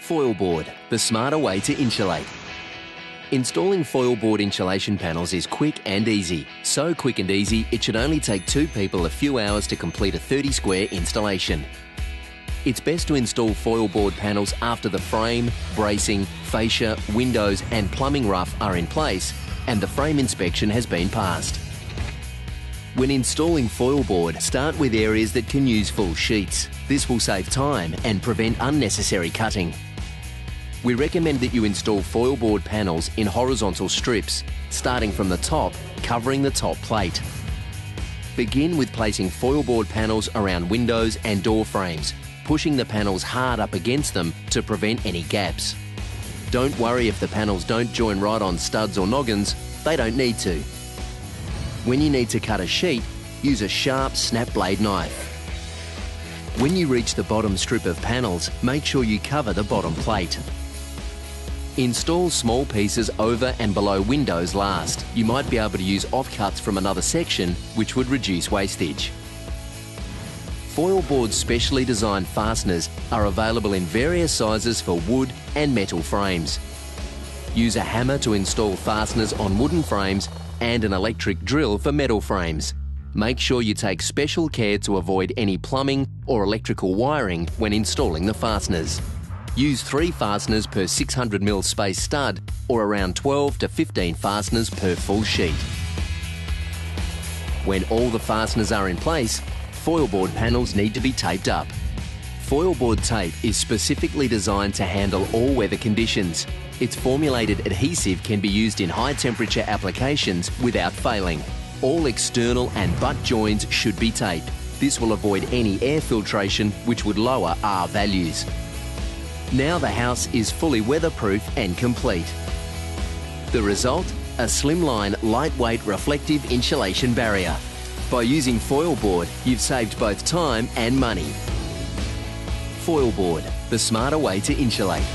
Foilboard, the smarter way to insulate. Installing foilboard insulation panels is quick and easy. So quick and easy, it should only take 2 people a few hours to complete a 30-square installation. It's best to install foilboard panels after the frame, bracing, fascia, windows and plumbing rough are in place and the frame inspection has been passed. When installing foilboard, start with areas that can use full sheets. This will save time and prevent unnecessary cutting. We recommend that you install foilboard panels in horizontal strips, starting from the top, covering the top plate. Begin with placing foilboard panels around windows and door frames, pushing the panels hard up against them to prevent any gaps. Don't worry if the panels don't join right on studs or noggins, they don't need to. When you need to cut a sheet, use a sharp snap blade knife. When you reach the bottom strip of panels, make sure you cover the bottom plate. Install small pieces over and below windows last. You might be able to use offcuts from another section, which would reduce wastage. Foilboard specially designed fasteners are available in various sizes for wood and metal frames. Use a hammer to install fasteners on wooden frames and an electric drill for metal frames. Make sure you take special care to avoid any plumbing or electrical wiring when installing the fasteners. Use 3 fasteners per 600mm space stud or around 12 to 15 fasteners per full sheet. When all the fasteners are in place, foilboard panels need to be taped up. Foilboard tape is specifically designed to handle all weather conditions. Its formulated adhesive can be used in high temperature applications without failing. All external and butt joins should be taped. This will avoid any air filtration which would lower R values. Now the house is fully weatherproof and complete. The result? A slimline, lightweight, reflective insulation barrier. By using foilboard, you've saved both time and money. Foilboard, the smarter way to insulate.